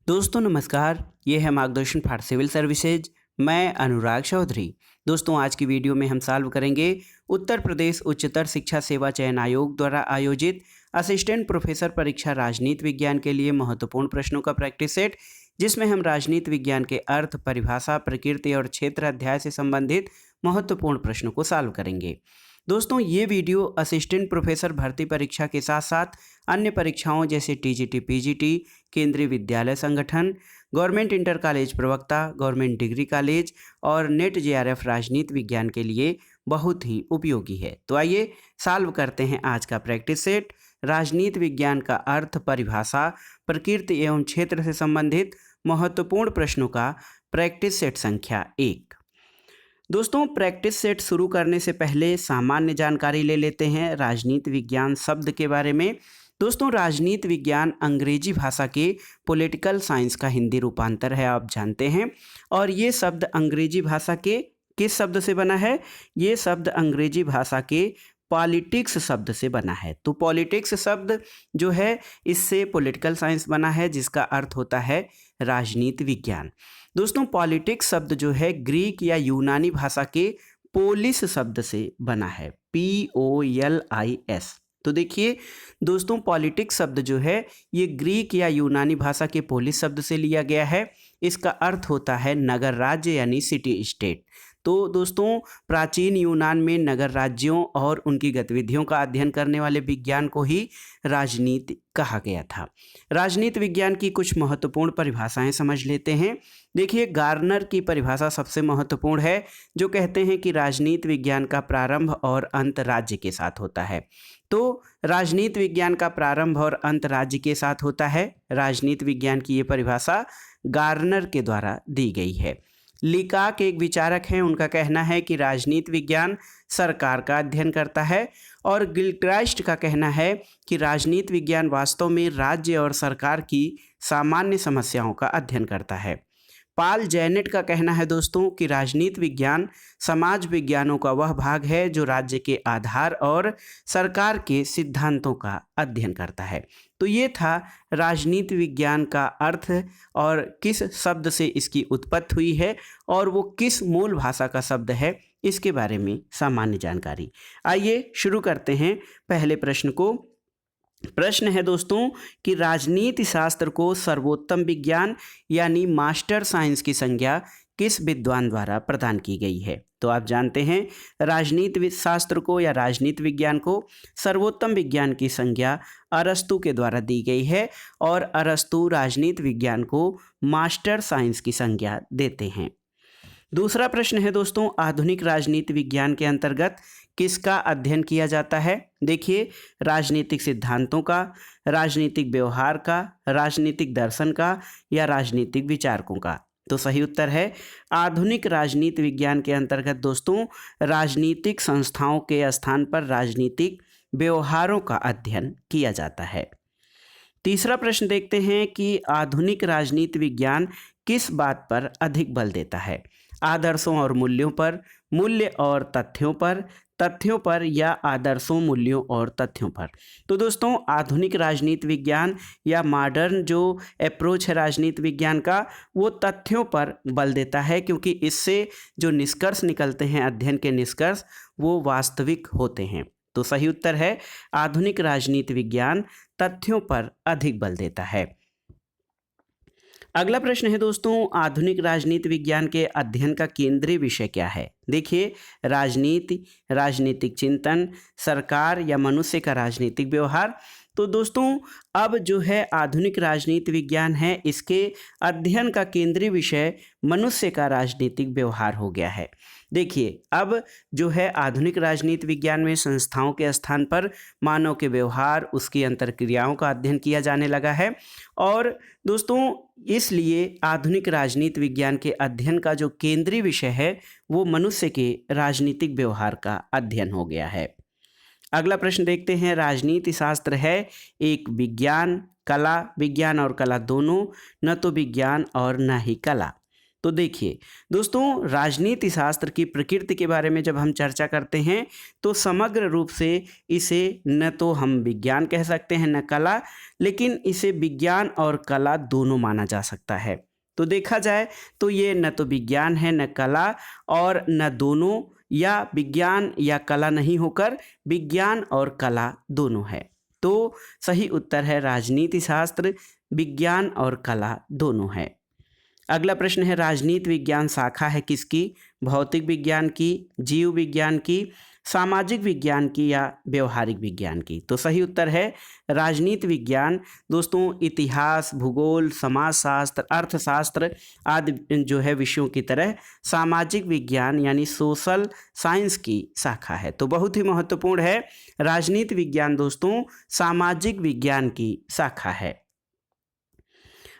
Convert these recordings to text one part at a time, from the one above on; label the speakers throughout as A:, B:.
A: दोस्तों नमस्कार, ये है मार्गदर्शन फॉर सिविल सर्विसेज। मैं अनुराग चौधरी। दोस्तों आज की वीडियो में हम सॉल्व करेंगे उत्तर प्रदेश उच्चतर शिक्षा सेवा चयन आयोग द्वारा आयोजित असिस्टेंट प्रोफेसर परीक्षा राजनीति विज्ञान के लिए महत्वपूर्ण प्रश्नों का प्रैक्टिस सेट, जिसमें हम राजनीति विज्ञान के अर्थ, परिभाषा, प्रकृति और क्षेत्र अध्याय से संबंधित महत्वपूर्ण प्रश्नों को सॉल्व करेंगे। दोस्तों ये वीडियो असिस्टेंट प्रोफेसर भर्ती परीक्षा के साथ साथ अन्य परीक्षाओं जैसे टीजीटी, पीजीटी, केंद्रीय विद्यालय संगठन, गवर्नमेंट इंटर कॉलेज प्रवक्ता, गवर्नमेंट डिग्री कॉलेज और नेट जेआरएफ राजनीति विज्ञान के लिए बहुत ही उपयोगी है। तो आइए सॉल्व करते हैं आज का प्रैक्टिस सेट। राजनीति विज्ञान का अर्थ, परिभाषा, प्रकृति एवं क्षेत्र से संबंधित महत्वपूर्ण प्रश्नों का प्रैक्टिस सेट संख्या 1। दोस्तों प्रैक्टिस सेट शुरू करने से पहले सामान्य जानकारी ले लेते हैं राजनीति विज्ञान शब्द के बारे में। दोस्तों राजनीति विज्ञान अंग्रेजी भाषा के पॉलिटिकल साइंस का हिंदी रूपांतर है, आप जानते हैं। और ये शब्द अंग्रेजी भाषा के किस शब्द से बना है? ये शब्द अंग्रेजी भाषा के पॉलिटिक्स शब्द से बना है। तो पॉलिटिक्स शब्द जो है इससे पॉलिटिकल साइंस बना है, जिसका अर्थ होता है राजनीति विज्ञान। दोस्तों पॉलिटिक्स शब्द जो है ग्रीक या यूनानी भाषा के पोलिस शब्द से बना है, POLIS। तो देखिए दोस्तों पॉलिटिक्स शब्द जो है ये ग्रीक या यूनानी भाषा के पोलिस शब्द से लिया गया है। इसका अर्थ होता है नगर राज्य यानी सिटी स्टेट। तो दोस्तों प्राचीन यूनान में नगर राज्यों और उनकी गतिविधियों का अध्ययन करने वाले विज्ञान को ही राजनीति कहा गया था। राजनीति विज्ञान की कुछ महत्वपूर्ण परिभाषाएं समझ लेते हैं। देखिए गार्नर की परिभाषा सबसे महत्वपूर्ण है, जो कहते हैं कि राजनीति विज्ञान का प्रारंभ और अंत राज्य के साथ होता है। तो राजनीति विज्ञान का प्रारंभ और अंत राज्य के साथ होता है। राजनीति विज्ञान की ये परिभाषा गार्नर के द्वारा दी गई है। लीकाक एक विचारक हैं, उनका कहना है कि राजनीति विज्ञान सरकार का अध्ययन करता है। और गिलक्राइस्ट का कहना है कि राजनीति विज्ञान वास्तव में राज्य और सरकार की सामान्य समस्याओं का अध्ययन करता है। पॉल जेनेट का कहना है दोस्तों कि राजनीति विज्ञान समाज विज्ञानों का वह भाग है जो राज्य के आधार और सरकार के सिद्धांतों का अध्ययन करता है। तो ये था राजनीति विज्ञान का अर्थ और किस शब्द से इसकी उत्पत्ति हुई है और वो किस मूल भाषा का शब्द है, इसके बारे में सामान्य जानकारी। आइए शुरू करते हैं पहले प्रश्न को। प्रश्न है दोस्तों कि राजनीति शास्त्र को सर्वोत्तम विज्ञान यानी मास्टर साइंस की संज्ञा किस विद्वान द्वारा प्रदान की गई है? तो आप जानते हैं राजनीति शास्त्र को या राजनीति विज्ञान को सर्वोत्तम विज्ञान की संज्ञा अरस्तु के द्वारा दी गई है और अरस्तु राजनीति विज्ञान को मास्टर साइंस की संज्ञा देते हैं। दूसरा प्रश्न है दोस्तों आधुनिक राजनीति विज्ञान के अंतर्गत किसका अध्ययन किया जाता है? देखिए राजनीतिक सिद्धांतों का, राजनीतिक व्यवहार का, राजनीतिक दर्शन का या राजनीतिक विचारकों का? तो सही उत्तर है आधुनिक राजनीति विज्ञान के अंतर्गत दोस्तों राजनीतिक संस्थाओं के स्थान पर राजनीतिक व्यवहारों का अध्ययन किया जाता है। तीसरा प्रश्न देखते हैं कि आधुनिक राजनीति विज्ञान किस बात पर अधिक बल देता है? आदर्शों और मूल्यों पर, मूल्य और तथ्यों पर, तथ्यों पर या आदर्शों, मूल्यों और तथ्यों पर? तो दोस्तों आधुनिक राजनीति विज्ञान या मॉडर्न जो अप्रोच है राजनीति विज्ञान का वो तथ्यों पर बल देता है, क्योंकि इससे जो निष्कर्ष निकलते हैं, अध्ययन के निष्कर्ष, वो वास्तविक होते हैं। तो सही उत्तर है आधुनिक राजनीति विज्ञान तथ्यों पर अधिक बल देता है। अगला प्रश्न है दोस्तों आधुनिक राजनीति विज्ञान के अध्ययन का केंद्रीय विषय क्या है? देखिए राजनीति, राजनीतिक चिंतन, सरकार या मनुष्य का राजनीतिक व्यवहार। तो दोस्तों अब जो है आधुनिक राजनीति विज्ञान है, इसके अध्ययन का केंद्रीय विषय मनुष्य का राजनीतिक व्यवहार हो गया है। देखिए अब जो है आधुनिक राजनीति विज्ञान में संस्थाओं के स्थान पर मानव के व्यवहार, उसकी अंतर्क्रियाओं का अध्ययन किया जाने लगा है। और दोस्तों इसलिए आधुनिक राजनीति विज्ञान के अध्ययन का जो केंद्रीय विषय है वो मनुष्य के राजनीतिक व्यवहार का अध्ययन हो गया है। अगला प्रश्न देखते हैं राजनीति शास्त्र है एक विज्ञान, कला, विज्ञान और कला दोनों, न तो विज्ञान और न ही कला। तो देखिए दोस्तों, राजनीति शास्त्र की प्रकृति के बारे में जब हम चर्चा करते हैं तो समग्र रूप से इसे न तो हम विज्ञान कह सकते हैं न कला, लेकिन इसे विज्ञान और कला दोनों माना जा सकता है। तो देखा जाए तो ये न तो विज्ञान है न कला, और न दोनों, या विज्ञान या कला नहीं होकर विज्ञान और कला दोनों है। तो सही उत्तर है राजनीति शास्त्र विज्ञान और कला दोनों है। अगला प्रश्न है, राजनीति विज्ञान शाखा है किसकी? भौतिक विज्ञान की, जीव विज्ञान की, सामाजिक विज्ञान की या व्यवहारिक विज्ञान की? तो सही उत्तर है राजनीति विज्ञान दोस्तों इतिहास, भूगोल, समाजशास्त्र, अर्थशास्त्र आदि जो है विषयों की तरह सामाजिक विज्ञान यानी सोशल साइंस की शाखा है। तो बहुत ही महत्वपूर्ण है, राजनीति विज्ञान दोस्तों सामाजिक विज्ञान की शाखा है।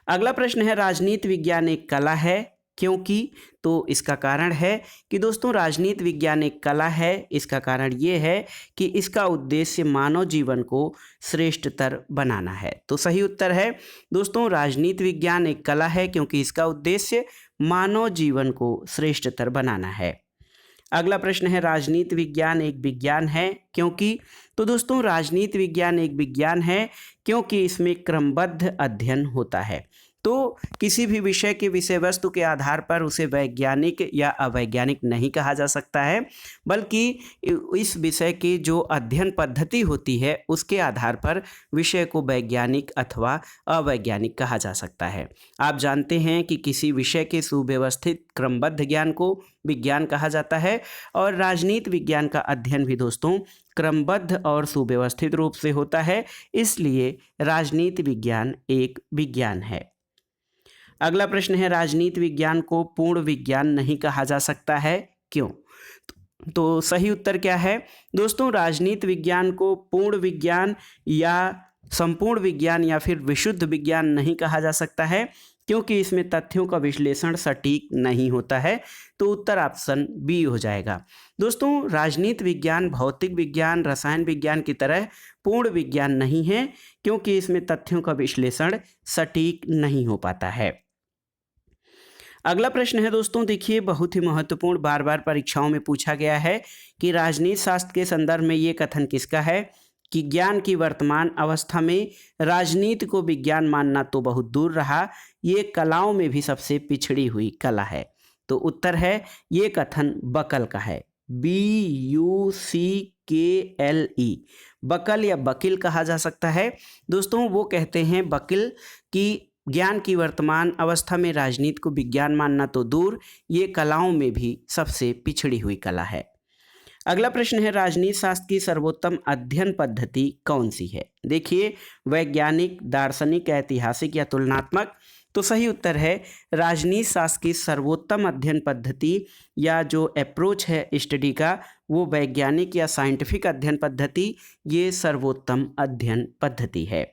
A: अगला प्रश्न है, राजनीति विज्ञान एक कला है क्योंकि? तो इसका कारण है कि दोस्तों राजनीति विज्ञान एक कला है। इसका कारण ये है कि इसका उद्देश्य मानव जीवन को श्रेष्ठतर बनाना है। तो सही उत्तर है दोस्तों राजनीति विज्ञान एक कला है क्योंकि इसका उद्देश्य मानव जीवन को श्रेष्ठतर बनाना है। अगला प्रश्न है, राजनीति विज्ञान एक विज्ञान है क्योंकि? तो दोस्तों राजनीति विज्ञान एक विज्ञान है क्योंकि इसमें क्रमबद्ध अध्ययन होता है। तो किसी भी विषय के विषय वस्तु के आधार पर उसे वैज्ञानिक या अवैज्ञानिक नहीं कहा जा सकता है, बल्कि इस विषय की जो अध्ययन पद्धति होती है उसके आधार पर विषय को वैज्ञानिक अथवा अवैज्ञानिक कहा जा सकता है। आप जानते हैं कि किसी विषय के सुव्यवस्थित क्रमबद्ध ज्ञान को विज्ञान कहा जाता है, और राजनीति विज्ञान का अध्ययन भी दोस्तों क्रमबद्ध और सुव्यवस्थित रूप से होता है, इसलिए राजनीति विज्ञान एक विज्ञान है। अगला प्रश्न है, राजनीति विज्ञान को पूर्ण विज्ञान नहीं कहा जा सकता है क्यों? तो सही उत्तर क्या है दोस्तों, राजनीति विज्ञान को पूर्ण विज्ञान या संपूर्ण विज्ञान या फिर विशुद्ध विज्ञान नहीं कहा जा सकता है क्योंकि इसमें तथ्यों का विश्लेषण सटीक नहीं होता है। तो उत्तर ऑप्शन बी हो जाएगा। दोस्तों राजनीति विज्ञान भौतिक विज्ञान, रसायन विज्ञान की तरह पूर्ण विज्ञान नहीं है क्योंकि इसमें तथ्यों का विश्लेषण सटीक नहीं हो पाता है। अगला प्रश्न है दोस्तों, देखिए बहुत ही महत्वपूर्ण, बार बार परीक्षाओं में पूछा गया है कि राजनीति शास्त्र के संदर्भ में ये कथन किसका है कि ज्ञान की वर्तमान अवस्था में राजनीति को विज्ञान मानना तो बहुत दूर रहा, ये कलाओं में भी सबसे पिछड़ी हुई कला है। तो उत्तर है ये कथन बकल का है, BUCKLE, बकल या बकिल कहा जा सकता है। दोस्तों वो कहते हैं बकिल कि ज्ञान की वर्तमान अवस्था में राजनीति को विज्ञान मानना तो दूर, ये कलाओं में भी सबसे पिछड़ी हुई कला है। अगला प्रश्न है, राजनीति शास्त्र की सर्वोत्तम अध्ययन पद्धति कौन सी है? देखिए वैज्ञानिक, दार्शनिक, ऐतिहासिक या तुलनात्मक? तो सही उत्तर है राजनीति शास्त्र की सर्वोत्तम अध्ययन पद्धति या जो अप्रोच है स्टडी का वो वैज्ञानिक या साइंटिफिक अध्ययन पद्धति, ये सर्वोत्तम अध्ययन पद्धति है।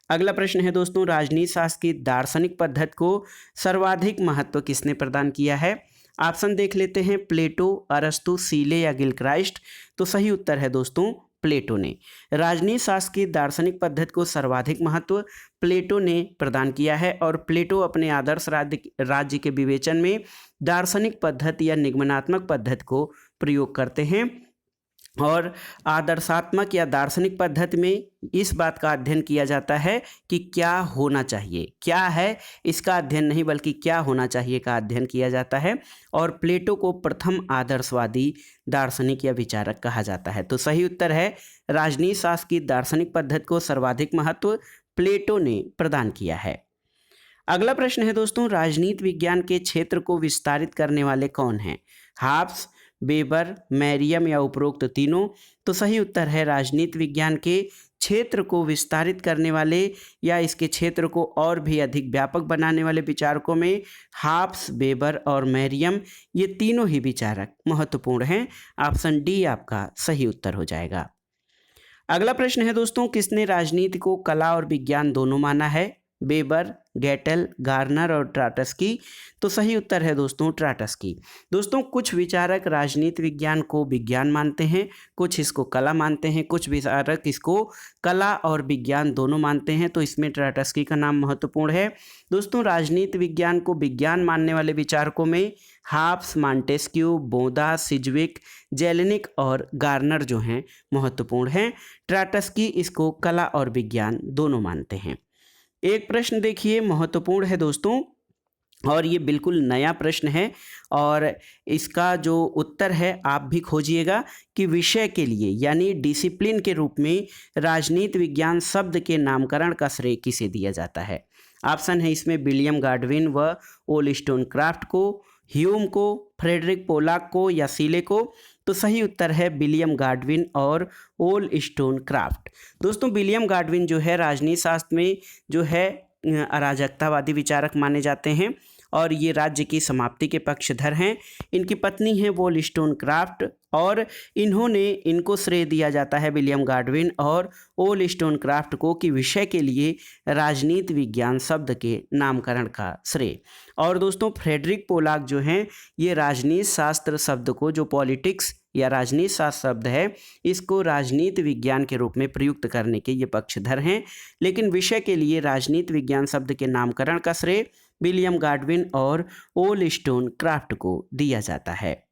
A: अगला प्रश्न है दोस्तों, राजनीति शास्त्र की दार्शनिक पद्धति को सर्वाधिक महत्व किसने प्रदान किया है? ऑप्शन देख लेते हैं, प्लेटो, अरस्तु, सीले या गिलक्राइस्ट? तो सही उत्तर है दोस्तों प्लेटो ने। राजनीति शास्त्र की दार्शनिक पद्धति को सर्वाधिक महत्व प्लेटो ने प्रदान किया है, और प्लेटो अपने आदर्श राज्य के विवेचन में दार्शनिक पद्धति या निगमनात्मक पद्धति को प्रयोग करते हैं, और आदर्शात्मक या दार्शनिक पद्धति में इस बात का अध्ययन किया जाता है कि क्या होना चाहिए, क्या है इसका अध्ययन नहीं बल्कि क्या होना चाहिए का अध्ययन किया जाता है, और प्लेटो को प्रथम आदर्शवादी दार्शनिक या विचारक कहा जाता है। तो सही उत्तर है राजनीति शास्त्र की दार्शनिक पद्धति को सर्वाधिक महत्व प्लेटो ने प्रदान किया है। अगला प्रश्न है दोस्तों, राजनीति विज्ञान के क्षेत्र को विस्तारित करने वाले कौन हैं? हाब्स, वेबर, मैरियम या उपरोक्त तीनों? तो सही उत्तर है राजनीति विज्ञान के क्षेत्र को विस्तारित करने वाले या इसके क्षेत्र को और भी अधिक व्यापक बनाने वाले विचारकों में हाब्स, वेबर और मैरियम, ये तीनों ही विचारक महत्वपूर्ण हैं। ऑप्शन डी आपका सही उत्तर हो जाएगा। अगला प्रश्न है दोस्तों, किसने राजनीति को कला और विज्ञान दोनों माना है? वेबर, गेटल, गार्नर और ट्राटस्की। तो सही उत्तर है दोस्तों ट्राटस्की। दोस्तों कुछ विचारक राजनीति विज्ञान को विज्ञान मानते हैं, कुछ इसको कला मानते हैं, कुछ विचारक इसको कला और विज्ञान दोनों मानते हैं। तो इसमें ट्राटस्की का नाम महत्वपूर्ण है। दोस्तों राजनीति विज्ञान को विज्ञान मानने वाले विचारकों में हाब्स, मॉन्टेस्क्यू, बोदा, सिज्विक, जेलेनिक और गार्नर जो हैं महत्वपूर्ण हैं। ट्राटस्की इसको कला और विज्ञान दोनों मानते हैं। एक प्रश्न देखिए महत्वपूर्ण है दोस्तों, और ये बिल्कुल नया प्रश्न है और इसका जो उत्तर है आप भी खोजिएगा कि विषय के लिए यानी डिसिप्लिन के रूप में राजनीति विज्ञान शब्द के नामकरण का श्रेय किसे दिया जाता है। ऑप्शन है इसमें विलियम गाडविन व ओलस्टोनक्राफ्ट को, ह्यूम को, फ्रेडरिक पोलाक को या सीले को। तो सही उत्तर है विलियम गाडविन और ओलस्टोनक्राफ्ट। दोस्तों विलियम गाडविन जो है राजनीति शास्त्र में जो है अराजकतावादी विचारक माने जाते हैं और ये राज्य की समाप्ति के पक्षधर हैं। इनकी पत्नी हैं वोलस्टोनक्राफ्ट और इनको श्रेय दिया जाता है विलियम गाडविन और वोलस्टोनक्राफ्ट को कि विषय के लिए राजनीति विज्ञान शब्द के नामकरण का श्रेय। और दोस्तों फ्रेडरिक पोलाक जो हैं ये राजनीति शास्त्र शब्द को, जो पॉलिटिक्स या राजनीति शास्त्र शब्द है, इसको राजनीति विज्ञान के रूप में प्रयुक्त करने के ये पक्षधर हैं। लेकिन विषय के लिए राजनीति विज्ञान शब्द के नामकरण का श्रेय विलियम गाडविन और वोलस्टोनक्राफ्ट को दिया जाता है।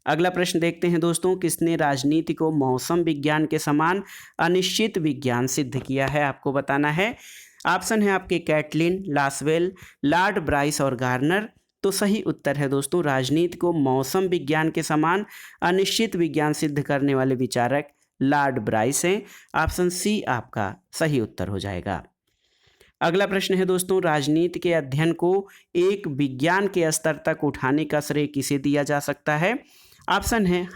A: अगला प्रश्न देखते हैं दोस्तों, किसने राजनीति को मौसम विज्ञान के समान अनिश्चित विज्ञान सिद्ध किया है, आपको बताना है। ऑप्शन है आपके कैटलिन, लासवेल, लॉर्ड ब्राइस और गार्नर। तो सही उत्तर है दोस्तों राजनीति को मौसम विज्ञान के समान अनिश्चित विज्ञान सिद्ध करने वाले विचारक लॉर्ड ब्राइस हैं। ऑप्शन सी आपका सही उत्तर हो जाएगा। अगला प्रश्न है दोस्तों, राजनीति के अध्ययन को एक विज्ञान के स्तर तक उठाने का श्रेय किसे दिया जा सकता है। ऑप्शन है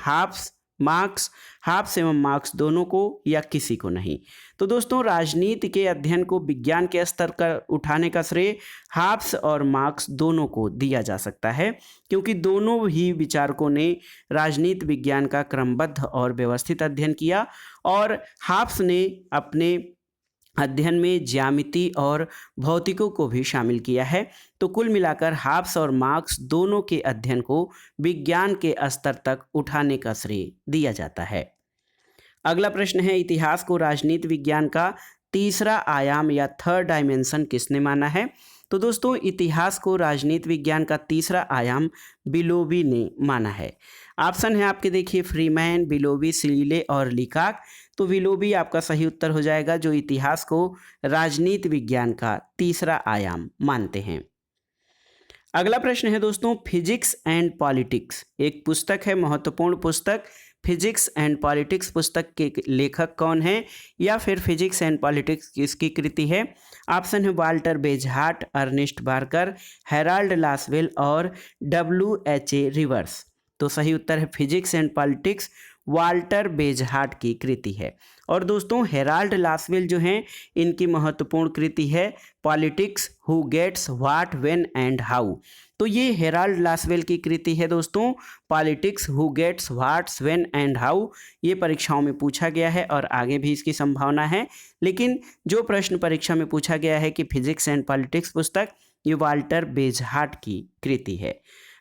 A: हाब्स एवं मार्क्स दोनों को या किसी को नहीं। तो दोस्तों राजनीति के अध्ययन को विज्ञान के स्तर पर उठाने का श्रेय हाब्स और मार्क्स दोनों को दिया जा सकता है, क्योंकि दोनों ही विचारकों ने राजनीति विज्ञान का क्रमबद्ध और व्यवस्थित अध्ययन किया और हाब्स ने अपने अध्ययन में ज्यामिति और भौतिकों को भी शामिल किया है। तो कुल मिलाकर हाब्स और मार्क्स दोनों के अध्ययन को विज्ञान के स्तर तक उठाने का श्रेय दिया जाता है। अगला प्रश्न है, इतिहास को राजनीति विज्ञान का तीसरा आयाम या थर्ड डायमेंशन किसने माना है। तो दोस्तों इतिहास को राजनीति विज्ञान का तीसरा आयाम बिलोबी ने माना है। ऑप्शन है आपके देखिए फ्रीमैन, बिलोबी, सीले और लिकाक। तो बिलोबी आपका सही उत्तर हो जाएगा, जो इतिहास को राजनीति विज्ञान का तीसरा आयाम मानते हैं। अगला प्रश्न है दोस्तों, फिजिक्स एंड पॉलिटिक्स एक पुस्तक है, महत्वपूर्ण पुस्तक। फिजिक्स एंड पॉलिटिक्स पुस्तक के लेखक कौन है या फिर फिजिक्स एंड पॉलिटिक्स किसकी कृति है। ऑप्शन है Walter Bagehot, Ernest Barker, Harold Lasswell और WHA रिवर्स। तो सही उत्तर है physics and politics Walter Bagehot की कृति है। और दोस्तों हेराल्ड लासवेल जो हैं इनकी महत्वपूर्ण कृति है politics, who gets what, when and how. तो ये हेराल्ड लासवेल की कृति है दोस्तों, politics, who gets whats, when and how. ये परीक्षाओं में पूछा गया है और आगे भी इसकी संभावना है, लेकिन जो प्रश्न परीक्षा में पूछा गया है कि फिजिक्स एंड पॉलिटिक्स पुस्तक, ये वाल्टर बेजहार्ट की कृति है।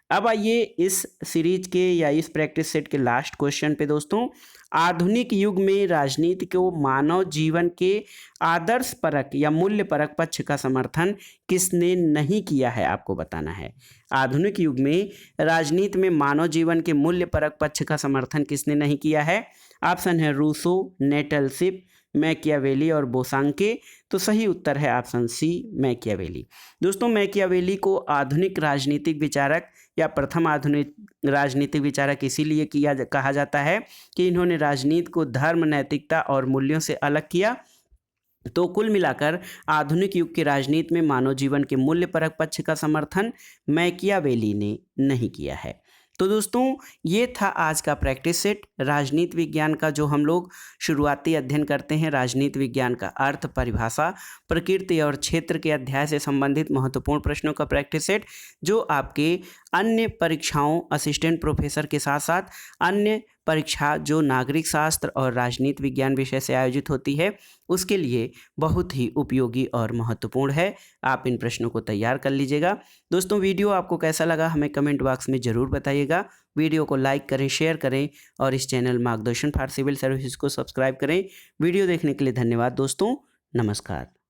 A: अब आइए इस सीरीज के या इस प्रैक्टिस सेट के लास्ट क्वेश्चन पे दोस्तों, आधुनिक युग में राजनीति को मानव जीवन के आदर्श परक या मूल्य परक पक्ष का समर्थन किसने नहीं किया है, आपको बताना है। आधुनिक युग में राजनीति में मानव जीवन के मूल्य परक पक्ष का समर्थन किसने नहीं किया है। ऑप्शन है रूसो, नेटलशिप, मैकियावेली और बोसांके। तो सही उत्तर है ऑप्शन सी, मैकियावेली। दोस्तों मैकियावेली को आधुनिक राजनीतिक विचारक या प्रथम आधुनिक राजनीतिक विचारक इसीलिए कहा जाता है कि इन्होंने राजनीति को धर्म, नैतिकता और मूल्यों से अलग किया। तो कुल मिलाकर आधुनिक युग की राजनीति में मानव जीवन के मूल्य परक पक्ष का समर्थन मैकियावेली ने नहीं किया है। तो दोस्तों ये था आज का प्रैक्टिस सेट, राजनीति विज्ञान का जो हम लोग शुरुआती अध्ययन करते हैं, राजनीति विज्ञान का अर्थ, परिभाषा, प्रकृति और क्षेत्र के अध्याय से संबंधित महत्वपूर्ण प्रश्नों का प्रैक्टिस सेट, जो आपके अन्य परीक्षाओं, असिस्टेंट प्रोफेसर के साथ साथ अन्य परीक्षा जो नागरिक शास्त्र और राजनीति विज्ञान विषय से आयोजित होती है उसके लिए बहुत ही उपयोगी और महत्वपूर्ण है। आप इन प्रश्नों को तैयार कर लीजिएगा। दोस्तों, वीडियो आपको कैसा लगा हमें कमेंट बॉक्स में ज़रूर बताइएगा। वीडियो को लाइक करें, शेयर करें और इस चैनल मार्गदर्शन फॉर सिविल सर्विसेज को सब्सक्राइब करें। वीडियो देखने के लिए धन्यवाद दोस्तों। नमस्कार।